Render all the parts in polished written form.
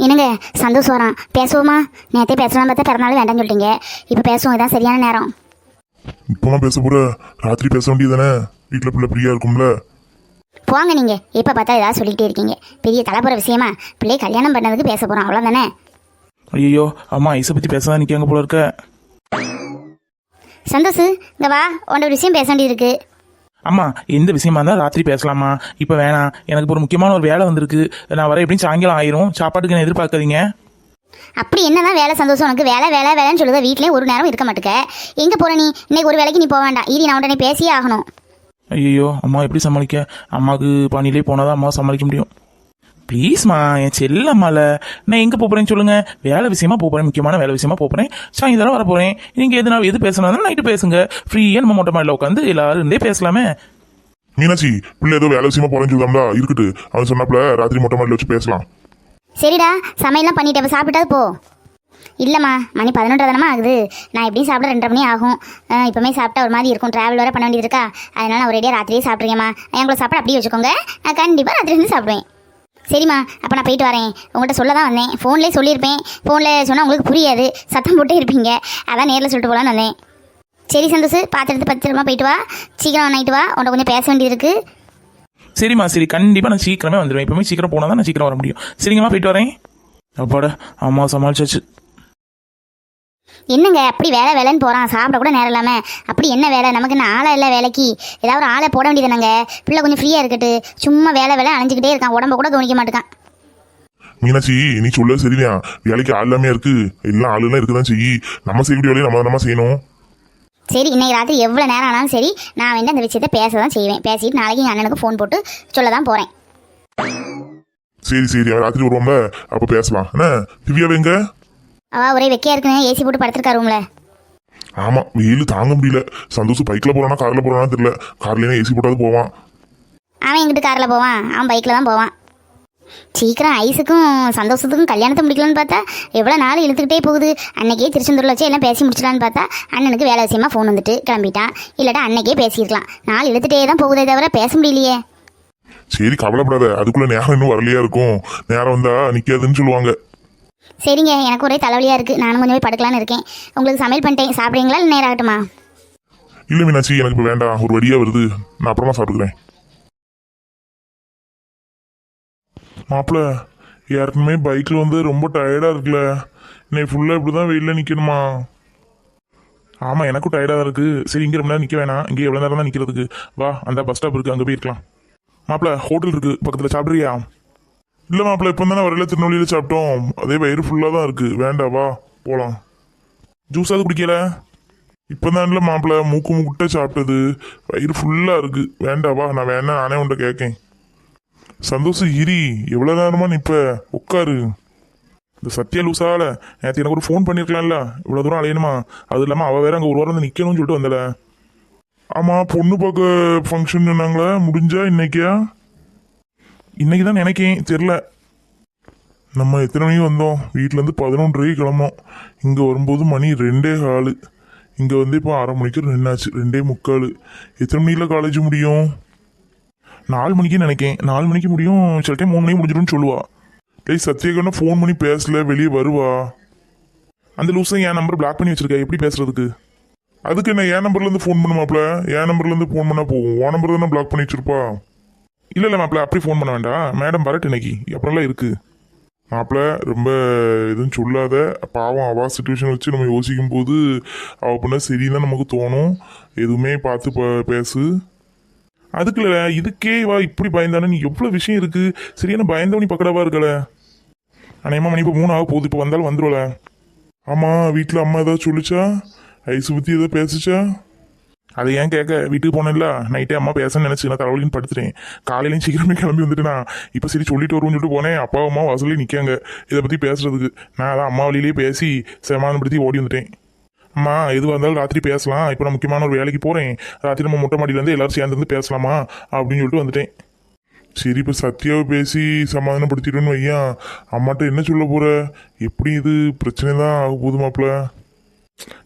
என்னங்க சந்தோஷம் வரான், பேசுவோமா? நேற்றே பேசலாம் பார்த்தா பிறநாள் வேண்டாம்னு சொல்லிட்டீங்க. இப்போ பேசுவோம், இதான் சரியான நேரம். இப்போலாம் பேச போற? ராத்திரி பேச வேண்டியதானே? வீட்டில் பிள்ளை ஃப்ரீயா இருக்கும்ல. போங்க, நீங்கள் எப்போ பார்த்தா ஏதாவது சொல்லிக்கிட்டே இருக்கீங்க. பெரிய தலைப்புற விஷயமா? பிள்ளையை கல்யாணம் பண்ணதுக்கு பேச போகிறோம், அவ்வளோதானே? ஐயோ அம்மா, ஐஸை பற்றி பேச தான் நிற்காங்க போல இருக்க. சந்தோஷ், இங்க வா, உன்னோட ஒரு விஷயம் பேச வேண்டியது இருக்கு. அம்மா, எந்த விஷயமா இருந்தால் ராத்திரி பேசலாமா? இப்போ வேணாம், எனக்கு இப்போ ஒரு முக்கியமான ஒரு வேலை வந்திருக்கு. நான் வர எப்படியும் சாயங்காலம் ஆயிரும். சாப்பாட்டுக்கு நான் எதிர்பார்க்காதீங்க. அப்படி என்னதான் வேலை சந்தோஷம் உனக்கு? வேலை வேலை வேலைன்னு சொல்லுத, வீட்லேயே ஒரு நேரம் இருக்க மாட்டேக்க. எங்கே போகிற நீ? இன்னைக்கு ஒரு வேலைக்கு நீ போக வேண்டாம். ஈரி, நான் உடனே பேசியே ஆகணும். ஐயோ அம்மா, எப்படி சமாளிக்க? அம்மாவுக்கு பணியிலே போனால் தான் அம்மாவை சமாளிக்க முடியும். ப்ளீஸ்மா, என் செல்லம்மால. நான் எங்கே போகிறேன்னு சொல்லுங்க. வேலை விஷயமா போகிறேன், முக்கியமான வேலை விஷயமா போகிறேன். சாயந்தரம் வர போகிறேன். நீங்கள் எது பேசணும் நைட்டு பேசுங்க. ஃப்ரீயாக நம்ம மொட்டை மாடியில் உட்காந்து எல்லாரும் இருந்தே பேசலாமே. மீனாட்சி, பிள்ளை ஏதோ வேலை விஷயமா போறேன்னு சொல்லுதாம்டா, இருக்கட்டு. அவன் சொன்னாப்புல ராத்திரி மொட்டை மாடியில் வச்சு பேசலாம். சரிடா, சமையல்லாம் பண்ணிட்டு இப்போ சாப்பிட்டாது போ. இல்லைம்மா, மணி 11 தானமா ஆகுது. நான் எப்படியும் சாப்பிட 2:30 மணி ஆகும். இப்போமே சாப்பிட்டா ஒரு மாதிரி இருக்கும், ட்ராவல் வர பண்ண வேண்டியது இருக்கா. அதனால நான் ஒரேடியாக ராத்திரியே சாப்பிட்றேம்மா. எங்களை சாப்பிட அப்படியே வச்சுக்கோங்க. நான் கண்டிப்பாக ராத்திரி வந்து சாப்பிடுவேன். சரிம்மா, அப்போ நான் போயிட்டு வரேன். உங்கள்கிட்ட சொல்ல தான் வந்தேன். ஃபோன்லேயே சொல்லியிருப்பேன். ஃபோனில் சொன்னால் உங்களுக்கு புரியாது, சத்தம் போட்டே இருப்பீங்க. அதான் நேரில் சொல்லிட்டு போகலான்னு வந்தேன். சரி சந்தோஷ், பார்த்து எடுத்து பத்திரமா போயிட்டு வா. சீக்கிரம் நைட்டு வா, உன்ட்ட கொஞ்சம் பேச வேண்டியது இருக்குது. சரிம்மா, சரி, கண்டிப்பாக நான் சீக்கிரமே வந்துடுவேன். இப்போமே சீக்கிரம் போனால் தான் நான் சீக்கிரம் வர முடியும். சரிங்கம்மா, போயிட்டு வரேன். அப்பாட, அம்மா சமாளிச்சாச்சு. என்னங்க அப்படி வேலை வேலைன்னு போகிறான், சாப்பிட கூட நேரம் இல்லாமல்? அப்படி என்ன வேலை? நமக்கு என்ன ஆளை இல்லை வேலைக்கு? ஏதாவது ஒரு ஆளை போட வேண்டியதுனாங்க. பிள்ளை கொஞ்சம் ஃப்ரீயாக இருக்கட்டு. சும்மா வேலை வேலை அலைஞ்சிக்கிட்டே இருக்கான், உடம்ப கூட கவனிக்க மாட்டேக்கான். மீனாட்சி, நீ சொல்ல சரிதான். வேலைக்கு ஆள் எல்லாமே இருக்கு, எல்லாம் ஆளுலாம் இருக்குதான் செய்யி. நம்ம செய்யக்கூடிய வேலையை நம்ம செய்யணும். சரி, இன்னைக்கு ராத்திரி எவ்வளோ நேரம் ஆனாலும் சரி, நான் வந்து அந்த விஷயத்தை பேச தான் செய்வேன். பேசிட்டு நாளைக்கு எங்கள் அண்ணனுக்கு ஃபோன் போட்டு சொல்ல தான் போகிறேன். சரி சரி, அவன் ராத்திரி வருவோம்ல, அப்போ பேசலாம். என்ன திவ்யாவை எங்க? ஒரே வெக்கையா இருக்குன்னு ஏசி போட்டு படுத்துருக்கா ரூம்ல. ஆமா, வெயில் தாங்க முடியல. சந்தோஷம் பைக்ல போறானா கார்ல போறானா தெரியல. கார்லயே ஏசி போட்டாது போவான். அவன் எங்கிட்டு காரில் போவான்? அவன் பைக்கில் தான் போவான். சீக்கிரம் ஐஸுக்கும் சந்தோஷத்துக்கும் கல்யாணத்தை முடிக்கலான்னு பார்த்தா எவ்வளோ நாள் இழுத்துக்கிட்டே போகுது. அன்னைக்கே திருச்செந்தூரில் வச்சு எல்லாம் பேசி முடிச்சிடலான்னு பார்த்தா அண்ணனுக்கு வேலை விஷயமா ஃபோன் வந்துட்டு கிளம்பிட்டான். இல்லாட்டா அன்னைக்கே பேசியிருக்கலாம். நாள் இழுத்துட்டே தான் போகுதே தவிர பேச முடியலையே. சரி, கவலைப்படாத. அதுக்குள்ள நேரம் இன்னும் வரலையா இருக்கும். நேரம் வந்தா நிக்காதுன்னு சொல்லுவாங்க. சரிங்க, எனக்கு ஒரே தலைவலியாக இருக்குது. நானும் கொஞ்சம் போய் படுக்கலான்னு இருக்கேன். உங்களுக்கு சமையல் பண்ணிட்டேன், சாப்பிட்றீங்களா இல்லை நேரம் ஆகட்டுமா? இல்ல மீனாட்சி, எனக்கு இப்போ வேண்டாம். ஒரு வழியா வருது, நான் அப்புறமா சாப்பிட்டுக்கிறேன். மாப்பிள்ள, ஏற்கனவே பைக்கில் வந்து ரொம்ப டயர்டாக இருக்குல்ல. இன்னைக்கு ஃபுல்லாக இப்படி தான் வெயிலில் நிற்கணுமா? ஆமாம், எனக்கும் டயர்டாக தான் இருக்குது. சரி, இங்கே ரொம்ப நேரம் நிற்க வேணாம். இங்கே எவ்வளோ நேரம் தான் நிற்கிறதுக்கு? வா, அந்த பஸ் ஸ்டாப் இருக்குது, அங்கே போயிருக்கலாம். மாப்பிள்ள, ஹோட்டல் இருக்குது பக்கத்தில், சாப்பிட்றியா? இல்லை மாப்பிள்ள, இப்போ தானே வரையில திருநெல்வேலியில் சாப்பிட்டோம். அதே வயிறு ஃபுல்லாக தான் இருக்குது. வேண்டாம், வா போகலாம். ஜூஸாவது குடிக்கல? இப்போ தான் இல்லை மாப்பிள்ள, மூக்கு முட்டை சாப்பிட்டது. வயிறு ஃபுல்லாக இருக்குது. வேண்டாம், வா. நான் வேணா நானே உன்ட்ட கேட்கேன். சந்தோஷம் இரி, எவ்வளோ நேரமா நிற்ப? உட்காரு. இந்த சத்யா லூசால நேற்று எனக்கு ஒரு ஃபோன் பண்ணியிருக்கலாம்ல. இவ்வளோ தூரம் அலையணுமா? அது இல்லாமல் அவள் வேற அங்கே ஒரு வாரம் வந்து நிற்கணும்னு சொல்லிட்டு வந்தல. ஆமாம், பொண்ணு பார்க்க ஃபங்க்ஷன் சொன்னாங்களே, முடிஞ்சா இன்னைக்கியா? இன்னைக்கு தான் நினைக்கேன், தெரில. நம்ம எத்தனை மணிக்கு வந்தோம்? வீட்டிலேருந்து 11:30 கிளம்புனோம். இங்கே வரும்போது மணி 2:15. இங்கே வந்து இப்போ 1/2 மணிக்கு நின்னாச்சு. 2:45. எத்தனை மணியில் காலேஜ் முடியும்? 4 மணிக்கு நினைக்கேன். 4 மணிக்கு முடியும். சில டைம் 3 மணிக்கு முடிஞ்சிடும்னு சொல்லுவா. டேய், சத்யாக்கண்ணா ஃபோன் பண்ணி பேசல, வெளியே வருவா. அந்த லூஸை என் நம்பர் பிளாக் பண்ணி வச்சிருக்கேன், எப்படி பேசுறதுக்கு? அதுக்கு என்ன என் நம்பர்லேருந்து ஃபோன் பண்ண மாப்பிள்ள? என் நம்பர்லேருந்து ஃபோன் பண்ணால் போகும். உன் நம்பர் தானே பிளாக் பண்ணி வச்சிருப்பா. இல்லை மாப்பிள்ள, அப்படி ஃபோன் பண்ண வேண்டாம். மேடம் வரட்டு இன்னைக்கு, அப்புறம்லாம் இருக்கு. மாப்பிள்ள, ரொம்ப எதுவும் சொல்லாத. பாவம், அவா சுச்சுவேஷன் வச்சு நம்ம யோசிக்கும் போது அவள் பண்ண சரிதான் நமக்கு தோணும். எதுவுமே பார்த்து பேசு. அதுக்கு இல்லை, இதுக்கே வா இப்படி பயந்தானே? நீ எவ்வளோ விஷயம் இருக்கு. சரியான பயந்தவனி பக்கடவா இருக்கல. அநேகமா மணி இப்போ 3 ஆக போகுது. இப்போ வந்தாலும் வந்துடுவல. ஆமாம், வீட்டில் அம்மா ஏதாவது சொல்லிச்சா? ஐஸு பற்றி ஏதாவது பேசிச்சா? அதை ஏன் கேட்க? வீட்டுக்கு போனேன்ல, நைட்டே அம்மா பேசணும்னு நினச்சி நான் தலைவலின்னு படுத்துட்டேன். காலையிலையும் சீக்கிரமே கிளம்பி வந்துட்டுனா இப்போ சரி சொல்லிட்டு வருவோம்னு சொல்லிட்டு போனேன். அப்பா அம்மா வாசலே நிற்காங்க இதை பற்றி பேசுறதுக்கு. நான் அதான் அம்மா வழியிலேயே பேசி சமாதானப்படுத்தி ஓடி வந்துட்டேன். அம்மா, எதுவாக இருந்தாலும் ராத்திரி பேசலாம். இப்போ நான் முக்கியமான ஒரு வேலைக்கு போகிறேன். ராத்திரி நம்ம மொட்டை மாடியிலேருந்து எல்லாரும் சேர்ந்து பேசலாமா அப்படின்னு சொல்லிட்டு வந்துட்டேன். சரி, இப்போ சத்யாவை பேசி சமாதானப்படுத்திடுன்னு வையா. அம்மாட்ட என்ன சொல்ல போகிற? எப்படி இது பிரச்சனை தான் ஆக போகுது மாப்பிள்ள?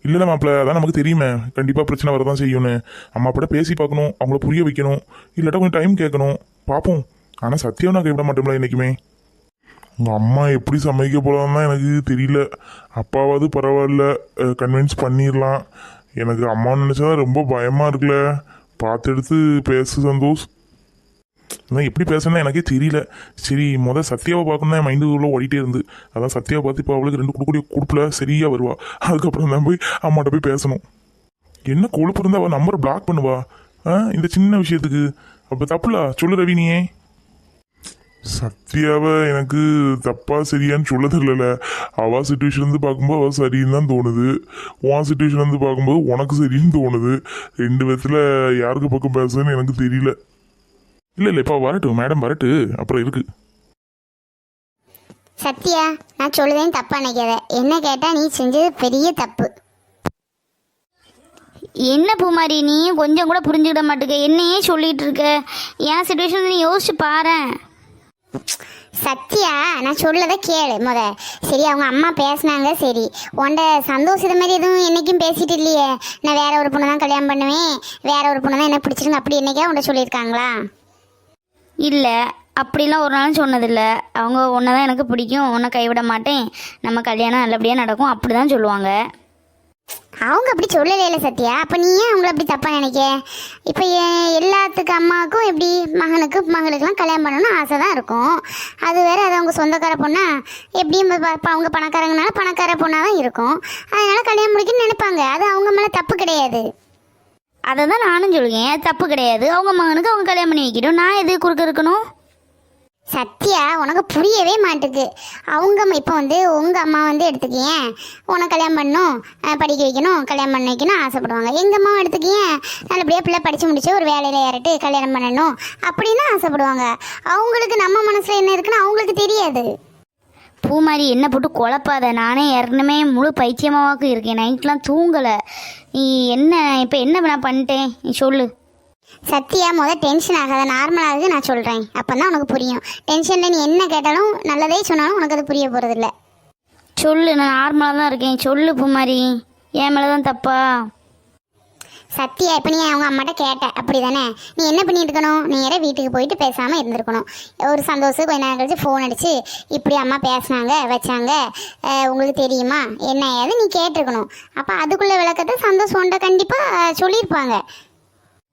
இல்லை மாப்பிள்ள, அதான் நமக்கு தெரியுமே கண்டிப்பாக பிரச்சனை வரதான் செய்யும்னு. அம்மா கூட பேசி பார்க்கணும், அவங்கள புரிய வைக்கணும். இல்லாட்டா கொஞ்சம் டைம் கேட்கணும், பார்ப்போம். ஆனால் சத்தியம் நான் கைவிட மாட்டோம்ல என்றைக்குமே. உங்கள் அம்மா எப்படி சமைக்க போகலான்னு தான் எனக்கு தெரியல. அப்பாவாவது பரவாயில்ல, கன்வின்ஸ் பண்ணிடலாம். எனக்கு அம்மான்னு நினச்சா ரொம்ப பயமாக இருக்குல்ல. பார்த்து எடுத்து பேசு சந்தோஷ். நான் எப்படி பேசுனா எனக்கே தெரியல. சரி சத்யாவை பார்க்கணும் தான் என் மைண்டுக்குள்ளே ஓடிட்டே இருந்து. அதான் சத்யாவை பார்த்து இப்போ அவளுக்கு 2 கொடுக்கக்கூடிய கொடுப்பில் சரியாக வருவா. அதுக்கப்புறம் தான் போய் அம்மாட்ட போய் பேசணும். என்ன கொழுப்பு இருந்தால் அவள் நம்பரை பிளாக் பண்ணுவா இந்த சின்ன விஷயத்துக்கு. அப்போ தப்புல சொல்லு ரவி நீயே. சத்யாவை எனக்கு தப்பா சரியான்னு சொல்ல தெரியல. அவள் சுச்சுவேஷன் வந்து பார்க்கும்போது அவள் சரின்னு தான் தோணுது. உன் சுச்சுவேஷன் வந்து பார்க்கும்போது உனக்கு சரின்னு தோணுது. 2 விதத்தில் யாருக்கு பக்கம் பேசுன்னு எனக்கு தெரியல. இல்லை இப்போ வரட்டும், மேடம் வரட்டு, அப்புறம் இருக்கு. சத்யா, நான் சொல்லுதேன்னு தப்பா நினைக்காத. என்ன கேட்டா நீ செஞ்சது பெரிய தப்பு. என்ன பூமாரி நீ கொஞ்சம் கூட புரிஞ்சுக்கிட மாட்டுக்க, என்னையே சொல்லிட்டு இருக்க. என் சுச்சுவேஷன் நீ யோசிச்சு பாரேன். சத்யா, நான் சொல்லதை கேளு முத. சரி, அவங்க அம்மா பேசினாங்க. சரி, உன்ட சந்தோஷம் இது மாதிரி எதுவும் என்னைக்கும் பேசிட்டு இல்லையே. நான் வேற ஒரு பொண்ணு தான் கல்யாணம் பண்ணுவேன், வேற ஒரு பொண்ணு தான் என்ன பிடிச்சிருக்கு அப்படி என்னைக்கா உன்ட சொல்லியிருக்காங்களா? இல்லை, அப்படிலாம் ஒரு நாளும் சொன்னதில்லை. அவங்க உன்னை தான் எனக்கு பிடிக்கும், உன்னை கைவிட மாட்டேன், நம்ம கல்யாணம் நல்லபடியாக நடக்கும் அப்படி தான் சொல்லுவாங்க. அவங்க அப்படி சொல்லலையில சத்யா. அப்போ நீ ஏன் அவங்கள அப்படி தப்பாக நினைக்க? இப்போ எல்லாத்துக்கு அம்மாவுக்கும் எப்படி மகளுக்கெல்லாம் கல்யாணம் பண்ணணும்னு ஆசை தான் இருக்கும். அது வேற, அது அவங்க சொந்தக்கார பொண்ணா எப்படியும் அவங்க பணக்காரங்கனால பணக்கார பொண்ணாக தான் இருக்கும். அதனால கல்யாணம் முடிக்கணும்னு நினைப்பாங்க. அது அவங்க மேலே தப்பு கிடையாது. அதை தான் நானும் சொல்லுவேன், அது தப்பு கிடையாது. அவங்க மகனுக்கு அவங்க கல்யாணம் பண்ணி வைக்கணும், நான் எது குறுக்க இருக்கணும்? சத்யா, உனக்கு புரியவே மாட்டுக்கு. அவங்க இப்போ வந்து உங்கள் அம்மா வந்து எடுத்துக்கியேன், உனக்கு கல்யாணம் பண்ணணும், படிக்க வைக்கணும், கல்யாணம் பண்ண வைக்கணும் ஆசைப்படுவாங்க. எங்கள் அம்மாவும் எடுத்துக்கியேன், நல்லபடியாக பிள்ளை படித்து முடிச்சு ஒரு வேலையில் ஏறிட்டு கல்யாணம் பண்ணணும் அப்படின்னு ஆசைப்படுவாங்க. அவங்களுக்கு நம்ம மனசில் என்ன இருக்குன்னு அவங்களுக்கு தெரியாது. பூமாரி என்ன போட்டு குழப்பாத. நானே ஏற்கனவே முழு பைத்தியமாவாக்கு இருக்கேன், நைட்லாம் தூங்கலை. நீ என்ன இப்போ என்ன நான் பண்ணிட்டேன் நீ சொல்லு. சத்யா, டென்ஷன் ஆகாத, நார்மலாக நான் சொல்கிறேன், அப்போ தான் உனக்கு புரியும். டென்ஷனில் நீ என்ன கேட்டாலும் நல்லதே சொன்னாலும் உனக்கு அது புரிய போகிறதில்ல. சொல்லு, நான் நார்மலாக தான் இருக்கேன், சொல்லு பூமாரி. என் மேலே தான் தப்பா? சத்யா, இப்போ நீ அவங்க அம்மாட்ட கேட்ட அப்படி தானே? நீ என்ன பண்ணிட்டு இருக்கணும்? நேராக வீட்டுக்கு போயிட்டு பேசாமல் இருந்திருக்கணும். ஒரு சந்தோஷம் கொஞ்ச நேரம் கழிச்சு ஃபோன் அடிச்சு இப்படி அம்மா பேசினாங்க வச்சாங்க, உங்களுக்கு தெரியுமா என்ன ஏது நீ கேட்டிருக்கணும். அப்போ அதுக்குள்ளே விளக்கத்தை சந்தோஷம் உண்ட கண்டிப்பாக சொல்லியிருப்பாங்க.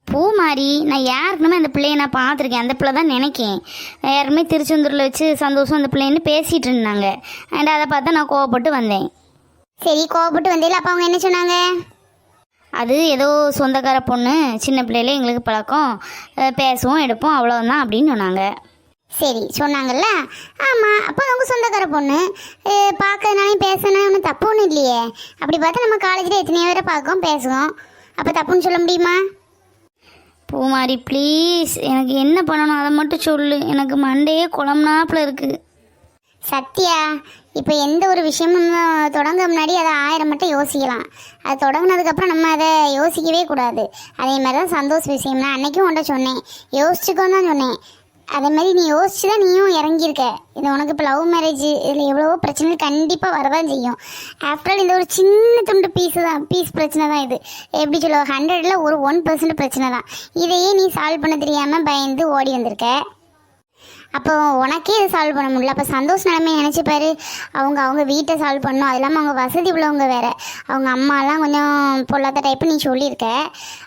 பூமாரி, நான் யாருக்குமே அந்த பிள்ளையை நான் பார்த்துருக்கேன், அந்த பிள்ளை தான் நினைக்கேன். யாருமே திருச்செந்தூரில் வச்சு சந்தோஷம் அந்த பிள்ளைன்னு பேசிகிட்டு இருந்தாங்க. அண்ட் அதை பார்த்தா நான் கோவப்பட்டு வந்தேன். சரி, கோவப்பட்டு வந்தீங்களா? அப்போ அவங்க என்ன சொன்னாங்க? அது ஏதோ சொந்தக்கார பொண்ணு, சின்ன பிள்ளையில எங்களுக்கு பழக்கம், பேசுவோம் எடுப்போம் அவ்வளோதான் அப்படின்னு சொன்னாங்க. சரி, சொன்னாங்கல்ல. ஆமாம், அப்போ அவங்க சொந்தக்கார பொண்ணு, பார்க்கறதுனாலையும் பேசுனா ஒன்றும் தப்பு ஒன்றும் இல்லையே. அப்படி பார்த்தா நம்ம காலேஜில் எத்தனையோ பேரை பார்க்கோம் பேசுவோம், அப்போ தப்புன்னு சொல்ல முடியுமா? பூமாரி ப்ளீஸ், எனக்கு என்ன பண்ணணும் அதை மட்டும் சொல்லு. எனக்கு மண்டையே குழம்புனாப்புல இருக்குது. சத்யா, இப்போ எந்த ஒரு விஷயமும் தொடங்க முன்னாடி அதை 1000 மட்டும் யோசிக்கலாம். அது தொடங்கினதுக்கப்புறம் நம்ம அதை யோசிக்கவே கூடாது. அதே மாதிரி தான் சந்தோஷ விஷயம். நான் அன்றைக்கும் உன்ட்ட சொன்னேன், யோசிச்சுக்கோன்னு தான் சொன்னேன். அதே மாதிரி நீ யோசிச்சு தான் நீயும் இறங்கியிருக்க. இது உனக்கு இப்போ லவ் மேரேஜ், இதில் எவ்வளவோ பிரச்சனை கண்டிப்பாக வரதான் செய்யும். ஆஃப்டர் ஆல் இந்த ஒரு சின்ன துண்டு பீஸ் பிரச்சனை தான் இது. எப்படி சொல்லுவ, 100ல் ஒரு 1% பிரச்சனை தான். இதையே நீ சால்வ் பண்ண தெரியாமல் பயந்து ஓடி வந்திருக்க. அப்போ உனக்கே இதை சால்வ் பண்ண முடியல. அப்போ சந்தோஷ நிலைமையை நினச்சிப்பாரு. அவங்க வீட்டை சால்வ் பண்ணணும். அது இல்லாமல் அவங்க வசதி உள்ளவங்க வேறு. அவங்க அம்மாலாம் கொஞ்சம் பொல்லாத டைப்பு நீ சொல்லியிருக்க.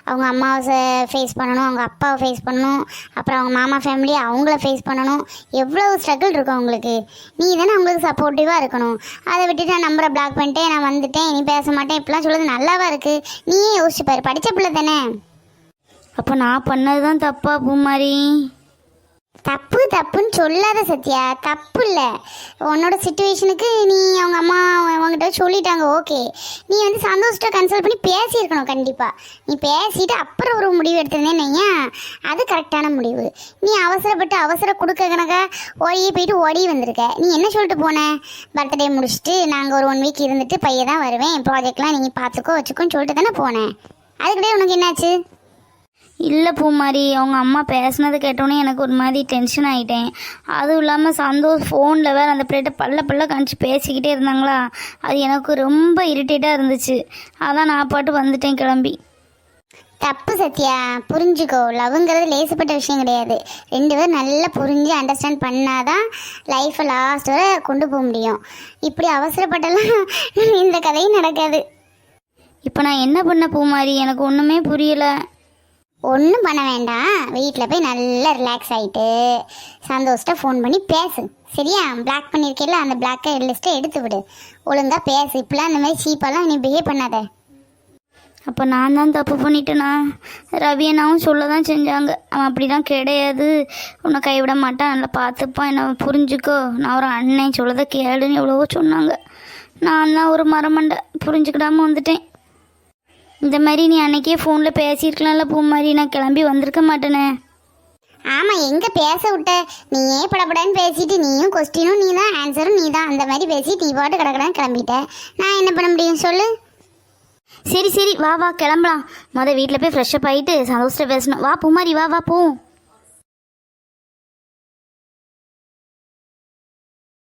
அவங்க அம்மாவை ஃபேஸ் பண்ணணும், அவங்க அப்பாவை ஃபேஸ் பண்ணணும், அப்புறம் அவங்க மாமா ஃபேமிலி அவங்கள ஃபேஸ் பண்ணணும். எவ்வளோ ஸ்ட்ரகிள் இருக்கும் அவங்களுக்கு. நீ தானே அவங்களுக்கு சப்போர்ட்டிவாக இருக்கணும். அதை விட்டுட்டு நான் நம்பரை பிளாக் பண்ணிட்டேன், நான் வந்துட்டேன், நீ பேச மாட்டேன் இப்படிலாம் சொல்கிறது நல்லாவா இருக்குது? நீயே யோசிச்சுப்பாரு, படித்த பிள்ளை தானே. அப்போ நான் பண்ணது தான் தப்பா பூமாரி? தப்புன்னு சொல்லாத சத்யா, தப்பு இல்லை. உன்னோட சுச்சுவேஷனுக்கு நீ அவங்க அம்மா அவங்ககிட்ட சொல்லிட்டாங்க, ஓகே. நீ வந்து சந்தோஷத்தை கன்சல்ட் பண்ணி பேசியிருக்கணும். கண்டிப்பாக நீ பேசிட்டு அப்புறம் ஒரு முடிவு எடுத்திருந்தேன்னு அது கரெக்டான முடிவு. நீ அவசரப்பட்டு அவசர கொடுக்க கணக்கா ஓடி வந்திருக்க. நீ என்ன சொல்லிட்டு போன? பர்த்டே முடிச்சுட்டு நாங்கள் ஒரு 1 வீக் இருந்துட்டு பையன் தான் வருவேன், ப்ராஜெக்ட்லாம் நீங்கள் பார்த்துக்கோ வச்சுக்கோன்னு சொல்லிட்டு தானே போனேன். அதுக்கிட்டே உனக்கு என்னாச்சு? இல்லை பூமாரி, அவங்க அம்மா பேசுனது கேட்டோன்னே எனக்கு ஒரு மாதிரி டென்ஷன் ஆகிட்டேன். அதுவும் இல்லாமல் சந்தோஷ் ஃபோனில் வேறு அந்த பிள்ளைகிட்ட பல்ல காமிச்சு பேசிக்கிட்டே இருந்தாங்களா, அது எனக்கு ரொம்ப இரிட்டேட்டாக இருந்துச்சு. அதான் நான் பாட்டு வந்துட்டேன் கிளம்பி. தப்பு சத்யா, புரிஞ்சுக்கோ. லவ்ங்கிறது லேசுப்பட்ட விஷயம் கிடையாது. 2 பேரும் நல்லா புரிஞ்சு அண்டர்ஸ்டாண்ட் பண்ணாதான் லைஃப்பை லாஸ்ட் வரை கொண்டு போக முடியும். இப்படி அவசரப்பட்டெல்லாம் இந்த கதையும் நடக்காது. இப்போ நான் என்ன பண்ண பூமாரி, எனக்கு ஒன்றுமே புரியலை. ஒன்றும் பண்ண வேண்டாம். வீட்டில் போய் நல்லா ரிலாக்ஸ் ஆகிட்டு சந்தோஷ்ட ஃபோன் பண்ணி பேசு. சரியா? பிளாக் பண்ணியிருக்கேல்ல, அந்த பிளாக்கை லிஸ்ட்டை எடுத்து விடு. ஒழுங்காக பேசு. இப்பெல்லாம் இந்த மாதிரி சீப்பாலாம் நீ பிஹேவ் பண்ணாத. அப்போ நான் தான் தப்பு பண்ணிட்டேனா? ரவி அண்ணாவும் சொல்ல தான் செஞ்சாங்க, அவன் அப்படிலாம் கிடையாது, உன்னை கைவிட மாட்டான், நல்லா பார்த்துப்பான், என்ன புரிஞ்சுக்கோ, நான் ஒரு அண்ணன் சொல்லதை கேளுன்னு எவ்வளவோ சொன்னாங்க. நான் தான் ஒரு மரமண்டை, புரிஞ்சுக்கிடாமல் வந்துட்டேன். இந்த மாதிரி நீ அன்னைக்கே ஃபோனில் பேசியிருக்கலாம்ல பூமாரி, நான் கிளம்பி வந்திருக்க மாட்டேனே. ஆமாம், எங்கே பேச விட்ட? நீயே படப்படன்னு பேசிட்டு நீயும் கொஸ்டினும் நீ தான், ஆன்சரும் நீ தான். அந்த மாதிரி பேசி நீ பாட்டு கிடக்கடான்னு கிளம்பிட்ட. நான் என்ன பண்ண முடியும் சொல்லு? சரி சரி, வா வா கிளம்பலாம். வீட்டில் போய் ஃப்ரெஷ்அப் ஆகிட்டு சந்தோஷத்தை பேசணும். வா பூமாரி, வா வா போ.